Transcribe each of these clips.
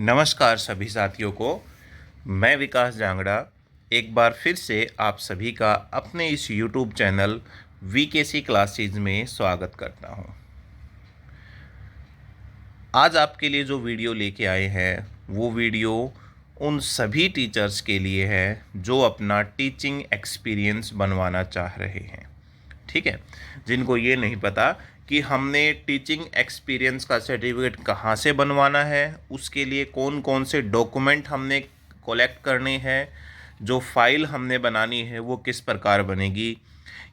नमस्कार सभी साथियों को। मैं विकास जांगड़ा एक बार फिर से आप सभी का अपने इस YouTube चैनल वीकेसी क्लासेज में स्वागत करता हूं। आज आपके लिए जो वीडियो लेके आए हैं वो वीडियो उन सभी टीचर्स के लिए है जो अपना टीचिंग एक्सपीरियंस बनवाना चाह रहे हैं। ठीक है, जिनको ये नहीं पता कि हमने टीचिंग एक्सपीरियंस का सर्टिफिकेट कहाँ से बनवाना है, उसके लिए कौन कौन से डॉक्यूमेंट हमने कलेक्ट करने हैं, जो फाइल हमने बनानी है वो किस प्रकार बनेगी,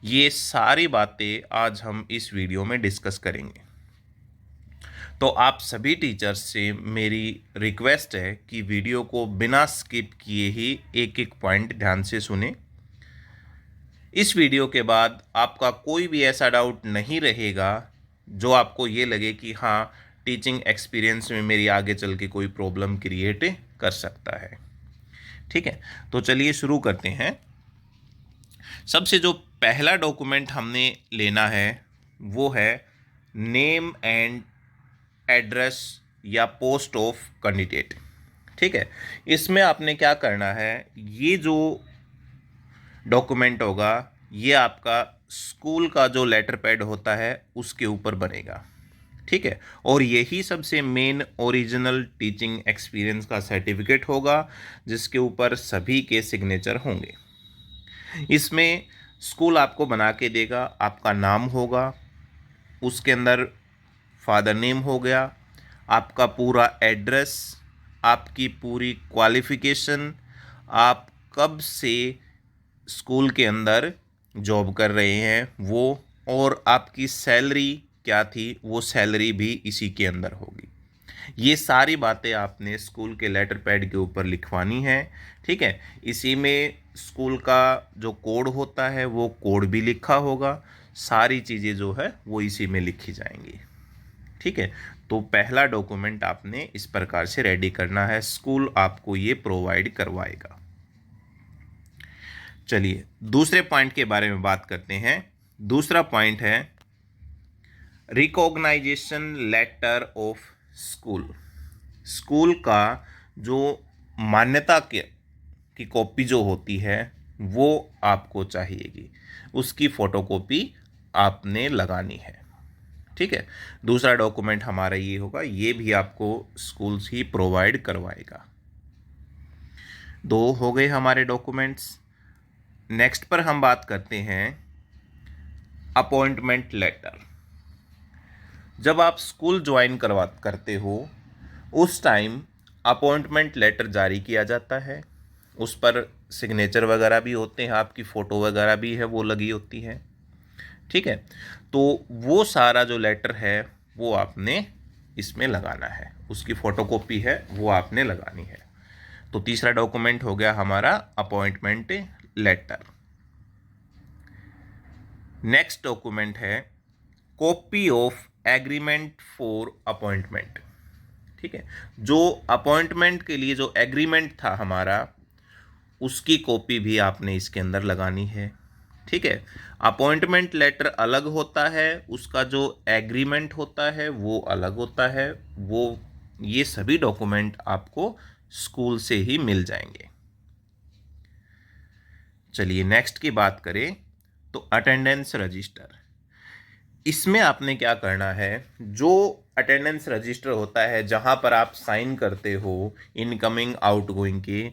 ये सारी बातें आज हम इस वीडियो में डिस्कस करेंगे। तो आप सभी टीचर्स से मेरी रिक्वेस्ट है कि वीडियो को बिना स्किप किए ही एक एक पॉइंट ध्यान से सुने। इस वीडियो के बाद आपका कोई भी ऐसा डाउट नहीं रहेगा जो आपको ये लगे कि हाँ, टीचिंग एक्सपीरियंस में मेरी आगे चल के कोई प्रॉब्लम क्रिएट कर सकता है। ठीक है, तो चलिए शुरू करते हैं। सबसे जो पहला डॉक्यूमेंट हमने लेना है वो है नेम एंड एड्रेस या पोस्ट ऑफ कैंडिडेट। ठीक है, इसमें आपने क्या करना है, ये जो डॉक्यूमेंट होगा ये आपका स्कूल का जो लेटर पैड होता है उसके ऊपर बनेगा। ठीक है, और यही सबसे मेन ओरिजिनल टीचिंग एक्सपीरियंस का सर्टिफिकेट होगा जिसके ऊपर सभी के सिग्नेचर होंगे। इसमें स्कूल आपको बना के देगा, आपका नाम होगा, उसके अंदर फादर नेम हो गया, आपका पूरा एड्रेस, आपकी पूरी क्वालिफ़िकेशन, आप कब से स्कूल के अंदर जॉब कर रहे हैं वो, और आपकी सैलरी क्या थी वो सैलरी भी इसी के अंदर होगी। ये सारी बातें आपने स्कूल के लेटर पैड के ऊपर लिखवानी है। ठीक है, इसी में स्कूल का जो कोड होता है वो कोड भी लिखा होगा, सारी चीज़ें जो है वो इसी में लिखी जाएंगी। ठीक है, तो पहला डॉक्यूमेंट आपने इस प्रकार से रेडी करना है, स्कूल आपको ये प्रोवाइड करवाएगा। चलिए दूसरे पॉइंट के बारे में बात करते हैं। दूसरा पॉइंट है recognization letter of school. School का जो मान्यता की कॉपी जो होती है वो आपको चाहिएगी, उसकी फ़ोटोकॉपी आपने लगानी है। ठीक है, दूसरा डॉक्यूमेंट हमारा ये होगा, ये भी आपको स्कूल ही प्रोवाइड करवाएगा। दो हो गए हमारे डॉक्यूमेंट्स। नेक्स्ट पर हम बात करते हैं अपॉइंटमेंट लेटर। जब आप स्कूल ज्वाइन करते हो उस टाइम अपॉइंटमेंट लेटर जारी किया जाता है, उस पर सिग्नेचर वगैरह भी होते हैं, आपकी फ़ोटो वगैरह भी है वो लगी होती है। ठीक है, तो वो सारा जो लेटर है वो आपने इसमें लगाना है, उसकी फ़ोटोकॉपी है वो आपने लगानी है। तो तीसरा डॉक्यूमेंट हो गया हमारा अपॉइंटमेंट लेटर। नेक्स्ट डॉक्यूमेंट है copy of agreement for appointment. ठीक है, जो अपॉइंटमेंट के लिए जो एग्रीमेंट था हमारा उसकी कॉपी भी आपने इसके अंदर लगानी है। ठीक है, अपॉइंटमेंट लेटर अलग होता है, उसका जो एग्रीमेंट होता है वो अलग होता है। वो ये सभी डॉक्यूमेंट आपको स्कूल से ही मिल जाएंगे। चलिए नेक्स्ट की बात करें तो अटेंडेंस रजिस्टर। इसमें आपने क्या करना है, जो अटेंडेंस रजिस्टर होता है जहां पर आप साइन करते हो इनकमिंग आउटगोइंग के,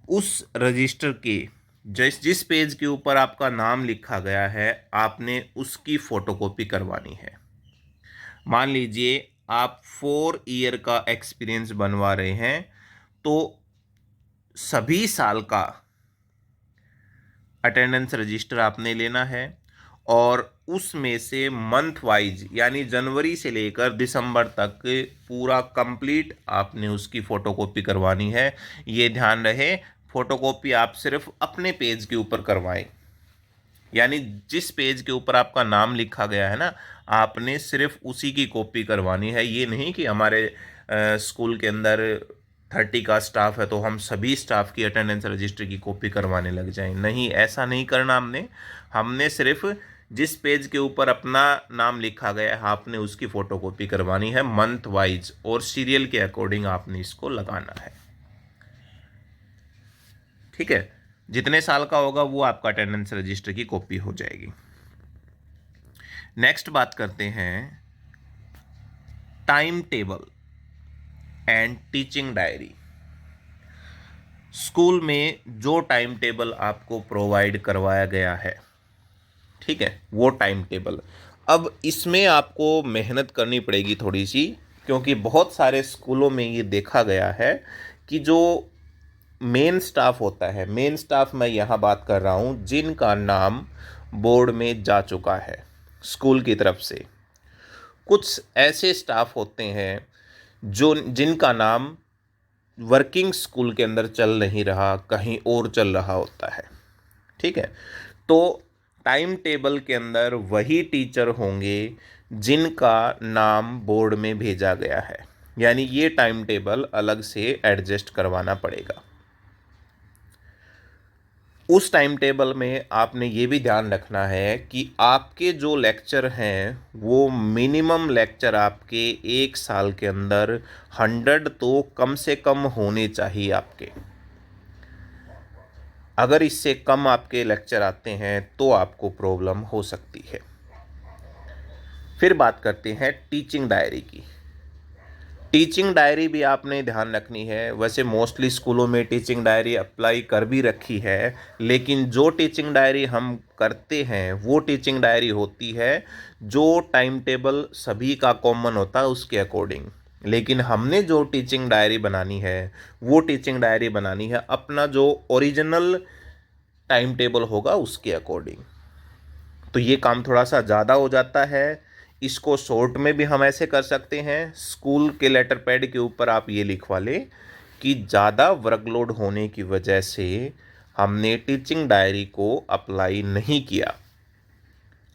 उस रजिस्टर के जिस पेज के ऊपर आपका नाम लिखा गया है आपने उसकी फ़ोटोकॉपी करवानी है। मान लीजिए आप 4 ईयर का एक्सपीरियंस बनवा रहे हैं तो सभी साल का अटेंडेंस रजिस्टर आपने लेना है, और उसमें से मंथ वाइज यानी जनवरी से लेकर दिसंबर तक पूरा कंप्लीट आपने उसकी फ़ोटोकॉपी करवानी है। ये ध्यान रहे, फ़ोटोकॉपी आप सिर्फ अपने पेज के ऊपर करवाएं, यानी जिस पेज के ऊपर आपका नाम लिखा गया है ना, आपने सिर्फ उसी की कॉपी करवानी है। ये नहीं कि हमारे स्कूल के अंदर 30 का स्टाफ है तो हम सभी स्टाफ की अटेंडेंस रजिस्टर की कॉपी करवाने लग जाएं। नहीं, ऐसा नहीं करना हमने सिर्फ जिस पेज के ऊपर अपना नाम लिखा गया है आपने उसकी फ़ोटोकॉपी करवानी है मंथ वाइज, और सीरियल के अकॉर्डिंग आपने इसको लगाना है। ठीक है, जितने साल का होगा वो आपका अटेंडेंस रजिस्टर की कॉपी हो जाएगी। नेक्स्ट बात करते हैं time table and teaching diary. School में जो टाइम टेबल आपको प्रोवाइड करवाया गया है, ठीक है, वो टाइम टेबल, अब इसमें आपको मेहनत करनी पड़ेगी थोड़ी सी, क्योंकि बहुत सारे स्कूलों में ये देखा गया है कि जो मेन स्टाफ होता है, मेन स्टाफ मैं यहाँ बात कर रहा हूँ जिनका नाम बोर्ड में जा चुका है स्कूल की तरफ से, कुछ ऐसे स्टाफ होते हैं जो जिनका नाम वर्किंग स्कूल के अंदर चल नहीं रहा, कहीं और चल रहा होता है। ठीक है, तो टाइम टेबल के अंदर वही टीचर होंगे जिनका नाम बोर्ड में भेजा गया है, यानी ये टाइम टेबल अलग से एडजस्ट करवाना पड़ेगा। उस टाइम टेबल में आपने ये भी ध्यान रखना है कि आपके जो लेक्चर हैं वो मिनिमम लेक्चर आपके एक साल के अंदर 100 तो कम से कम होने चाहिए आपके। अगर इससे कम आपके लेक्चर आते हैं तो आपको प्रॉब्लम हो सकती है। फिर बात करते हैं टीचिंग डायरी की। टीचिंग डायरी भी आपने ध्यान रखनी है। वैसे मोस्टली स्कूलों में टीचिंग डायरी अप्लाई कर भी रखी है, लेकिन जो टीचिंग डायरी हम करते हैं वो टीचिंग डायरी होती है जो टाइम टेबल सभी का कॉमन होता है उसके अकॉर्डिंग। लेकिन हमने जो टीचिंग डायरी बनानी है वो टीचिंग डायरी बनानी है अपना जो ओरिजिनल टाइम टेबल होगा उसके अकॉर्डिंग। तो ये काम थोड़ा सा ज़्यादा हो जाता है। इसको शॉर्ट में भी हम ऐसे कर सकते हैं, स्कूल के लेटर पैड के ऊपर आप ये लिखवा लें कि ज़्यादा वर्कलोड होने की वजह से हमने टीचिंग डायरी को अप्लाई नहीं किया,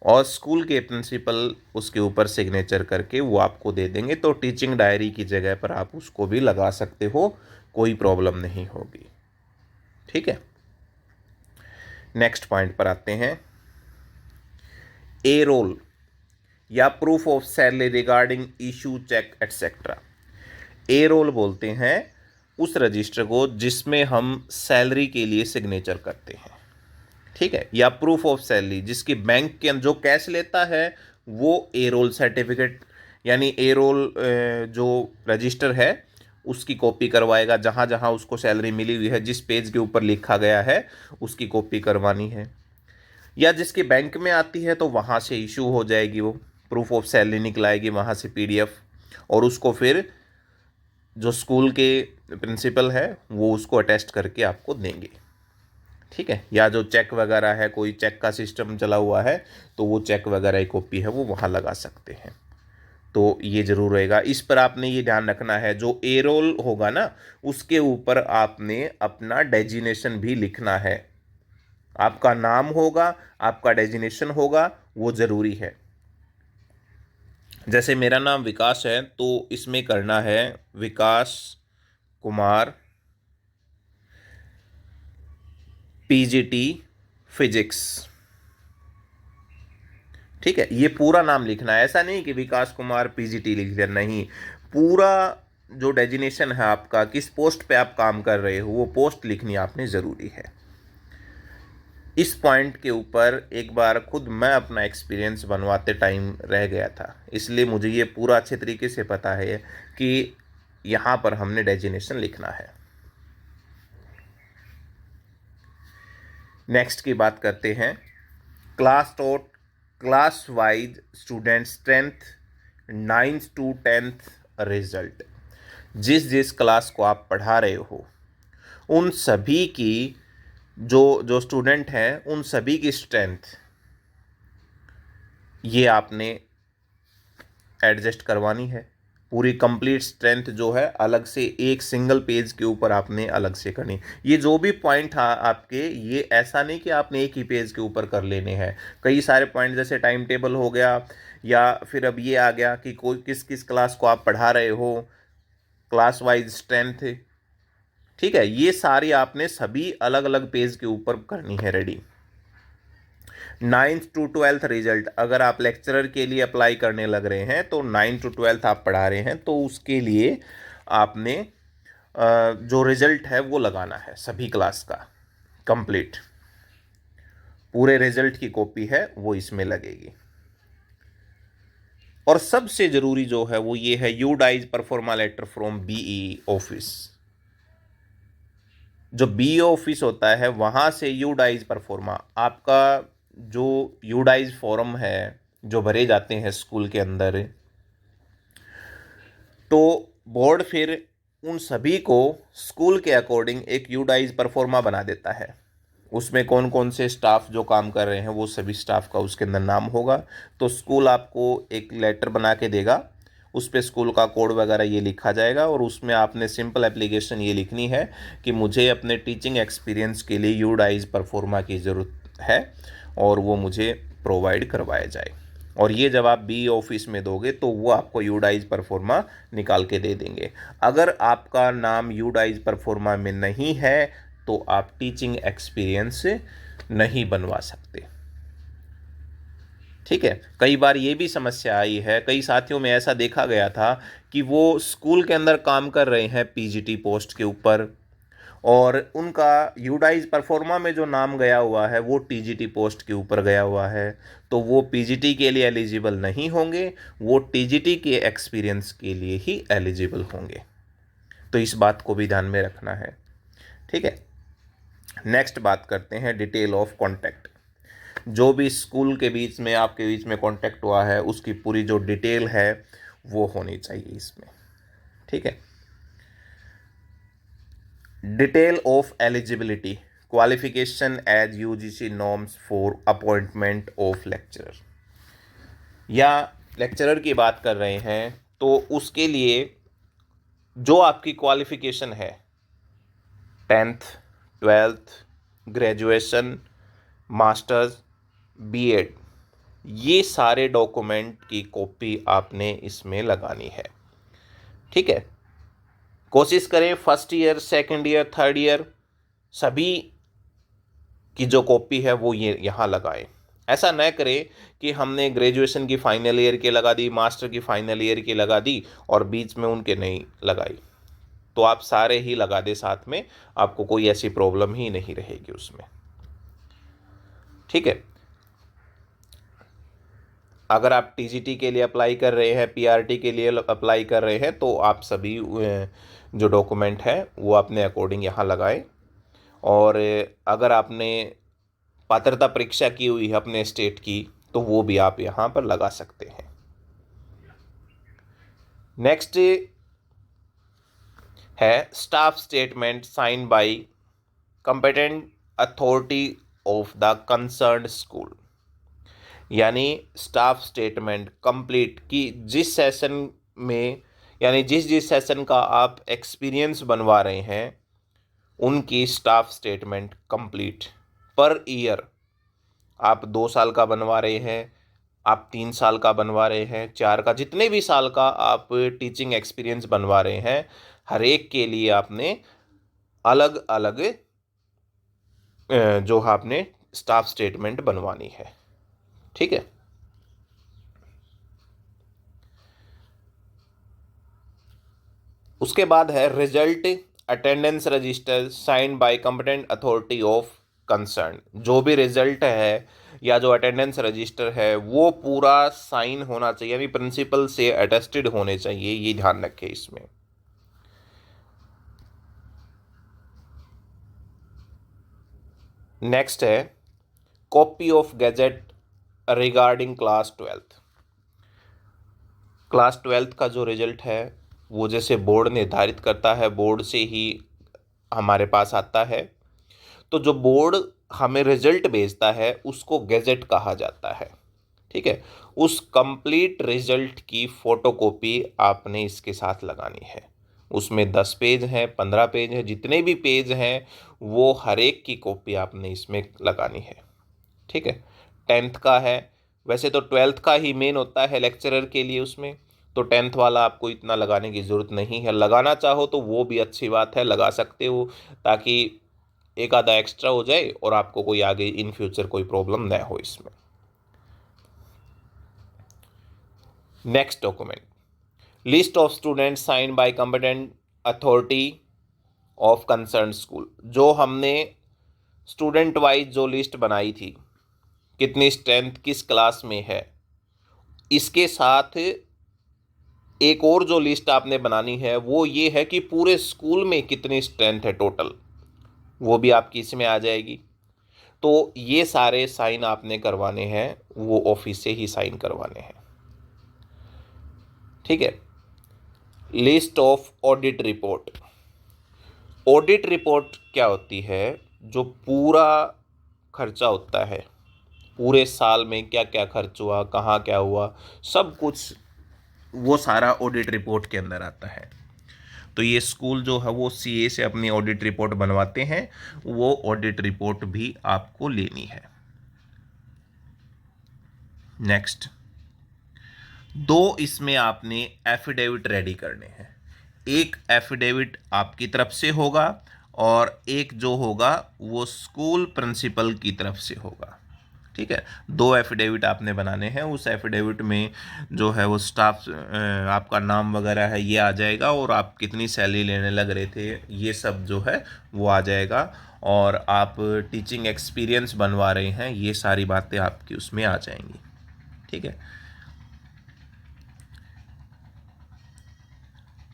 और स्कूल के प्रिंसिपल उसके ऊपर सिग्नेचर करके वो आपको दे देंगे, तो टीचिंग डायरी की जगह पर आप उसको भी लगा सकते हो, कोई प्रॉब्लम नहीं होगी। ठीक है, नेक्स्ट पॉइंट पर आते हैं, ए रोल या proof of salary regarding issue check etcetera. A roll बोलते हैं उस रजिस्टर को जिसमें हम सैलरी के लिए सिग्नेचर करते हैं। ठीक है, या प्रूफ ऑफ सैलरी जिसकी बैंक के जो कैश लेता है वो ए रोल सर्टिफिकेट, यानी ए रोल जो रजिस्टर है उसकी कॉपी करवाएगा, जहाँ जहाँ उसको सैलरी मिली हुई है जिस पेज के ऊपर लिखा गया है उसकी कॉपी करवानी है, या जिसके बैंक में आती है तो वहाँ से इशू हो जाएगी, वो प्रूफ ऑफ सैलरी निकलाएगी वहाँ से PDF, और उसको फिर जो स्कूल के प्रिंसिपल है वो उसको अटेस्ट करके आपको देंगे। ठीक है, या जो चेक वगैरह है, कोई चेक का सिस्टम चला हुआ है तो वो चेक वगैरह की कॉपी है वो वहाँ लगा सकते हैं। तो ये ज़रूर रहेगा, इस पर आपने ये ध्यान रखना है जो ए रोल होगा ना उसके ऊपर आपने अपना डेजिग्नेशन भी लिखना है, आपका नाम होगा, आपका डेजिग्नेशन होगा, वो ज़रूरी है। जैसे मेरा नाम विकास है तो इसमें करना है विकास कुमार PGT फिजिक्स। ठीक है, ये पूरा नाम लिखना है, ऐसा नहीं कि विकास कुमार PGT लिख दिया, नहीं, पूरा जो डेजिग्नेशन है आपका, किस पोस्ट पे आप काम कर रहे हो वो पोस्ट लिखनी आपने ज़रूरी है। इस पॉइंट के ऊपर एक बार खुद मैं अपना एक्सपीरियंस बनवाते टाइम रह गया था, इसलिए मुझे ये पूरा अच्छे तरीके से पता है कि यहाँ पर हमने डेजिग्नेशन लिखना है। नेक्स्ट की बात करते हैं class wise student strength 9th to 10th result. जिस जिस क्लास को आप पढ़ा रहे हो उन सभी की जो स्टूडेंट हैं उन सभी की स्ट्रेंथ ये आपने एडजस्ट करवानी है। पूरी कंप्लीट स्ट्रेंथ जो है अलग से एक सिंगल पेज के ऊपर आपने अलग से करनी। ये जो भी पॉइंट था आपके, ये ऐसा नहीं कि आपने एक ही पेज के ऊपर कर लेने हैं, कई सारे पॉइंट जैसे टाइम टेबल हो गया, या फिर अब ये आ गया कि कोई किस किस क्लास को आप पढ़ा रहे हो, क्लास वाइज स्ट्रेंथ। ठीक है, ये सारी आपने सभी अलग अलग पेज के ऊपर करनी है ready. 9th to 12th result, अगर आप लेक्चरर के लिए अप्लाई करने लग रहे हैं तो 9th to 12th आप पढ़ा रहे हैं तो उसके लिए आपने जो रिजल्ट है वो लगाना है सभी क्लास का कंप्लीट, पूरे रिजल्ट की कॉपी है वो इसमें लगेगी। और सबसे ज़रूरी जो है वो ये है UDISE proforma letter from BE office. जो बीई ऑफिस होता है वहाँ से यूडाइज परफॉर्मा, आपका जो यूडाइज फॉर्म है जो भरे जाते हैं स्कूल के अंदर, तो बोर्ड फिर उन सभी को स्कूल के अकॉर्डिंग एक यूडाइज परफॉर्मा बना देता है। उसमें कौन कौन से स्टाफ जो काम कर रहे हैं वो सभी स्टाफ का उसके अंदर नाम होगा। तो स्कूल आपको एक लेटर बना के देगा, उस पर स्कूल का कोड वगैरह ये लिखा जाएगा और उसमें आपने सिंपल एप्लीकेशन ये लिखनी है कि मुझे अपने टीचिंग एक्सपीरियंस के लिए यूडाइज परफॉर्मा की ज़रूरत है और वो मुझे प्रोवाइड करवाया जाए। और ये जब आप बी ऑफिस में दोगे तो वो आपको यूडाइज परफॉर्मा निकाल के दे देंगे। अगर आपका नाम यूडाइज परफॉर्मा में नहीं है तो आप टीचिंग एक्सपीरियंस नहीं बनवा सकते। ठीक है, कई बार ये भी समस्या आई है, कई साथियों में ऐसा देखा गया था कि वो स्कूल के अंदर काम कर रहे हैं पीजीटी पोस्ट के ऊपर और उनका यूडाइज परफॉर्मा में जो नाम गया हुआ है वो टीजीटी पोस्ट के ऊपर गया हुआ है, तो वो पीजीटी के लिए एलिजिबल नहीं होंगे, वो टीजीटी के एक्सपीरियंस के लिए ही एलिजिबल होंगे। तो इस बात को भी ध्यान में रखना है। ठीक है, नेक्स्ट बात करते हैं डिटेल ऑफ कॉन्टैक्ट। जो भी स्कूल के बीच में आपके बीच में कॉन्टैक्ट हुआ है उसकी पूरी जो डिटेल है वो होनी चाहिए इसमें। ठीक है, detail of eligibility, qualification as UGC norms for appointment of lecturer, या लेक्चरर की बात कर रहे हैं तो उसके लिए जो आपकी क्वालिफिकेशन है 10th 12th graduation masters BEd, ये सारे डॉक्यूमेंट की कॉपी आपने इसमें लगानी है। ठीक है, कोशिश करें first year second year third year सभी की जो कॉपी है वो ये यहाँ लगाएं। ऐसा न करें कि हमने ग्रेजुएशन की फाइनल ईयर की लगा दी, मास्टर की फाइनल ईयर की लगा दी और बीच में उनके नहीं लगाई, तो आप सारे ही लगा दे साथ में, आपको कोई ऐसी प्रॉब्लम ही नहीं रहेगी उसमें। ठीक है, अगर आप टीजीटी के लिए अप्लाई कर रहे हैं, पीआरटी के लिए अप्लाई कर रहे हैं तो आप सभी जो डॉक्यूमेंट है वो अपने अकॉर्डिंग यहाँ लगाएं। और अगर आपने पात्रता परीक्षा की हुई है अपने स्टेट की तो वो भी आप यहाँ पर लगा सकते हैं। नेक्स्ट है staff statement sign by competent authority of the concerned school, यानी स्टाफ स्टेटमेंट कंप्लीट कि जिस सेशन में, यानी जिस सेशन का आप एक्सपीरियंस बनवा रहे हैं उनकी staff statement complete per year, आप 2 साल का बनवा रहे हैं, आप 3 साल का बनवा रहे हैं, 4 का, जितने भी साल का आप टीचिंग एक्सपीरियंस बनवा रहे हैं हर एक के लिए आपने अलग अलग जो आपने स्टाफ स्टेटमेंट बनवानी है। ठीक है, उसके बाद है result attendance register sign by competent authority of concern. जो भी रिजल्ट है या जो अटेंडेंस रजिस्टर है वो पूरा साइन होना चाहिए, यानी प्रिंसिपल से अटेस्टेड होने चाहिए, ये ध्यान रखें इसमें। नेक्स्ट है copy of gadget regarding class 12th। Class 12th का जो रिजल्ट है वो जैसे बोर्ड निर्धारित करता है, बोर्ड से ही हमारे पास आता है, तो जो बोर्ड हमें रिजल्ट भेजता है उसको गैजेट कहा जाता है। ठीक है, उस कंप्लीट रिजल्ट की फोटोकॉपी आपने इसके साथ लगानी है। उसमें 10 पेज हैं, 15 पेज हैं, जितने भी पेज हैं वो हर एक की कॉपी आपने इसमें लगानी है। ठीक है, 10th का है, वैसे तो 12th का ही मेन होता है लेक्चरर के लिए, उसमें तो 10th वाला आपको इतना लगाने की ज़रूरत नहीं है। लगाना चाहो तो वो भी अच्छी बात है, लगा सकते हो, ताकि एक आधा एक्स्ट्रा हो जाए और आपको कोई आगे इन फ्यूचर कोई प्रॉब्लम ना हो इसमें। Next document, list of students sign by competent authority of concern school. जो हमने स्टूडेंट वाइज जो लिस्ट बनाई थी, कितनी स्ट्रेंथ किस क्लास में है, इसके साथ एक और जो लिस्ट आपने बनानी है वो ये है कि पूरे स्कूल में कितनी स्ट्रेंथ है टोटल, वो भी आपकी इसमें आ जाएगी। तो ये सारे साइन आपने करवाने हैं, वो ऑफिस से ही साइन करवाने हैं। ठीक है। List of audit report. Audit report क्या होती है, जो पूरा खर्चा होता है, पूरे साल में क्या क्या खर्च हुआ, कहाँ क्या हुआ, सब कुछ वो सारा ऑडिट रिपोर्ट के अंदर आता है। तो ये स्कूल जो है वो सीए से अपनी ऑडिट रिपोर्ट बनवाते हैं, वो ऑडिट रिपोर्ट भी आपको लेनी है। नेक्स्ट, दो इसमें आपने एफिडेविट रेडी करने हैं। एक एफिडेविट आपकी तरफ से होगा और एक जो होगा वो स्कूल प्रिंसिपल की तरफ से होगा। ठीक है, दो एफिडेविट आपने बनाने हैं। उस एफिडेविट में जो है वो स्टाफ आपका नाम वगैरह है ये आ जाएगा, और आप कितनी सैलरी लेने लग रहे थे ये सब जो है वो आ जाएगा, और आप टीचिंग एक्सपीरियंस बनवा रहे हैं ये सारी बातें आपकी उसमें आ जाएंगी। ठीक है।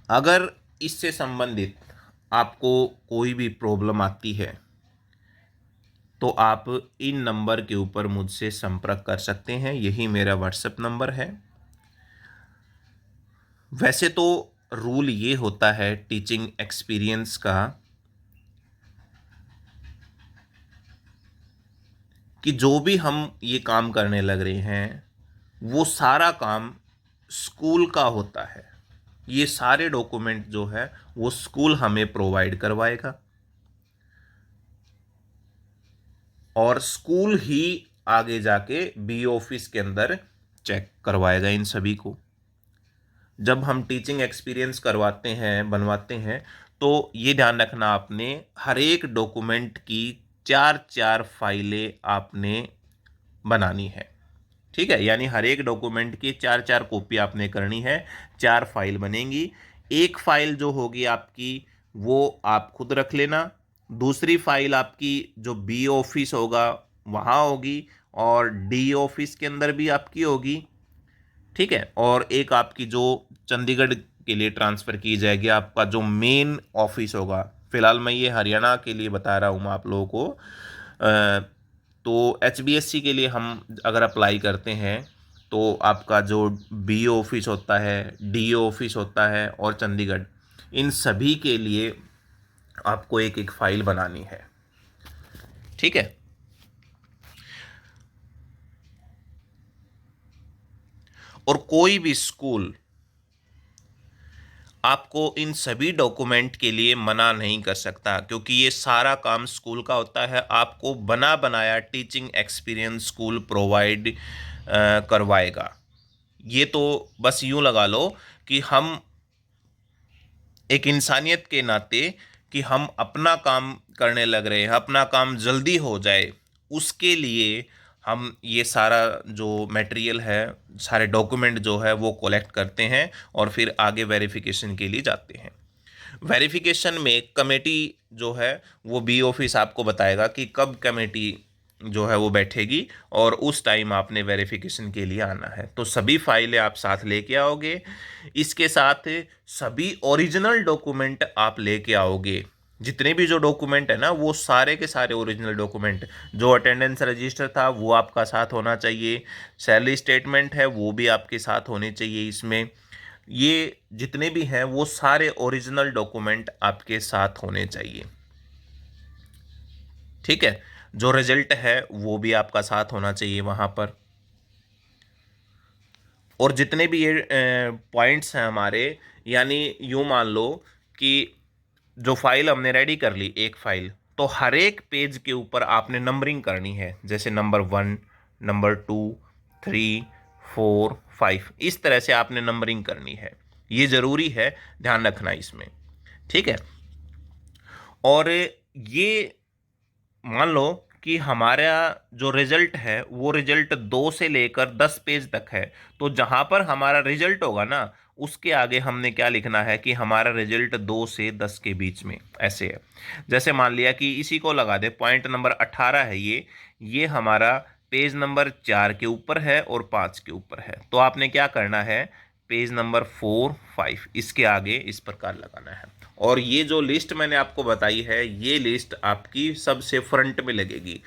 अगर इससे संबंधित आपको कोई भी प्रॉब्लम आती है तो आप इन नंबर के ऊपर मुझसे संपर्क कर सकते हैं, यही मेरा व्हाट्सएप नंबर है। वैसे तो रूल ये होता है टीचिंग एक्सपीरियंस का कि जो भी हम ये काम करने लग रहे हैं वो सारा काम स्कूल का होता है। ये सारे डॉक्यूमेंट जो है वो स्कूल हमें प्रोवाइड करवाएगा, और स्कूल ही आगे जाके बी ऑफिस के अंदर चेक करवाएगा इन सभी को। जब हम टीचिंग एक्सपीरियंस करवाते हैं बनवाते हैं तो ये ध्यान रखना आपने, हर एक डॉक्यूमेंट की 4-4 फाइलें आपने बनानी है। ठीक है, यानी हर एक डॉक्यूमेंट की 4-4 कॉपी आपने करनी है, 4 फाइल बनेंगी। एक फाइल जो होगी आपकी वो आप खुद रख लेना, दूसरी फाइल आपकी जो बी ऑफिस होगा वहाँ होगी, और डी ऑफिस के अंदर भी आपकी होगी। ठीक है, और एक आपकी जो चंडीगढ़ के लिए ट्रांसफ़र की जाएगी, आपका जो मेन ऑफिस होगा। फिलहाल मैं ये हरियाणा के लिए बता रहा हूँ आप लोगों को। तो एचबीएससी के लिए हम अगर अप्लाई करते हैं तो आपका जो बी ऑफिस होता है, डी ऑफिस होता है और चंडीगढ़, इन सभी के लिए आपको एक एक फाइल बनानी है। ठीक है। और कोई भी स्कूल आपको इन सभी डॉक्यूमेंट के लिए मना नहीं कर सकता, क्योंकि ये सारा काम स्कूल का होता है। आपको बना बनाया टीचिंग एक्सपीरियंस स्कूल प्रोवाइड करवाएगा। ये तो बस यूं लगा लो कि हम एक इंसानियत के नाते कि हम अपना काम करने लग रहे हैं, अपना काम जल्दी हो जाए, उसके लिए हम ये सारा जो मटेरियल है, सारे डॉक्यूमेंट जो है वो कलेक्ट करते हैं और फिर आगे वेरिफिकेशन के लिए जाते हैं। वेरिफिकेशन में कमेटी जो है वो बी ऑफिस आपको बताएगा कि कब कमेटी जो है वो बैठेगी, और उस टाइम आपने वेरिफिकेशन के लिए आना है। तो सभी फाइलें आप साथ लेके आओगे, इसके साथ सभी ओरिजिनल डॉक्यूमेंट आप लेके आओगे। जितने भी जो डॉक्यूमेंट है ना वो सारे के सारे ओरिजिनल डॉक्यूमेंट, जो अटेंडेंस रजिस्टर था वो आपका साथ होना चाहिए, सैलरी स्टेटमेंट है वो भी आपके साथ होने चाहिए इसमें। ये जितने भी हैं वो सारे ओरिजिनल डॉक्यूमेंट आपके साथ होने चाहिए। ठीक है, जो रिजल्ट है वो भी आपका साथ होना चाहिए वहाँ पर। और जितने भी ये पॉइंट्स हैं हमारे, यानी यूँ मान लो कि जो फाइल हमने रेडी कर ली एक फाइल, तो हर एक पेज के ऊपर आपने नंबरिंग करनी है, जैसे नंबर 1, नंबर 2, 3, 4, 5, इस तरह से आपने नंबरिंग करनी है। ये ज़रूरी है, ध्यान रखना इसमें। ठीक है। और ये मान लो कि हमारा जो रिजल्ट है वो रिजल्ट 2 से लेकर 10 पेज तक है, तो जहां पर हमारा रिजल्ट होगा ना उसके आगे हमने क्या लिखना है कि हमारा रिजल्ट 2 से 10 के बीच में ऐसे है। जैसे मान लिया कि इसी को लगा दे, पॉइंट नंबर 18 है ये हमारा पेज नंबर 4 के ऊपर है और 5 के ऊपर है, तो आपने क्या करना है, पेज नंबर 4, 5 इसके आगे इस प्रकार लगाना है। और ये जो लिस्ट मैंने आपको बताई है ये लिस्ट आपकी सबसे फ्रंट में लगेगी।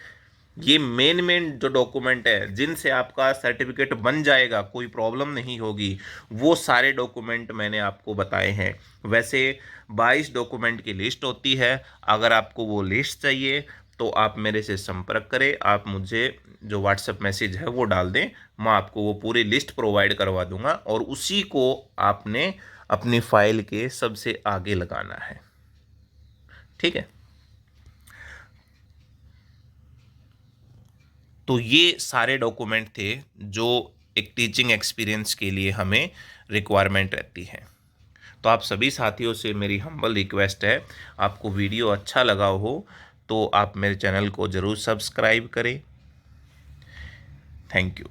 ये मेन जो डॉक्यूमेंट है जिनसे आपका सर्टिफिकेट बन जाएगा, कोई प्रॉब्लम नहीं होगी, वो सारे डॉक्यूमेंट मैंने आपको बताए हैं। वैसे 22 डॉक्यूमेंट की लिस्ट होती है। अगर आपको वो लिस्ट चाहिए तो आप मेरे से संपर्क करें, आप मुझे जो व्हाट्सएप मैसेज है वो डाल दें, मैं आपको वो पूरी लिस्ट प्रोवाइड करवा दूंगा और उसी को आपने अपनी फाइल के सबसे आगे लगाना है। ठीक है, तो ये सारे डॉक्यूमेंट थे जो एक टीचिंग एक्सपीरियंस के लिए हमें रिक्वायरमेंट रहती है। तो आप सभी साथियों से मेरी हम्बल रिक्वेस्ट है, आपको वीडियो अच्छा लगा हो तो आप मेरे चैनल को ज़रूर सब्सक्राइब करें। Thank you.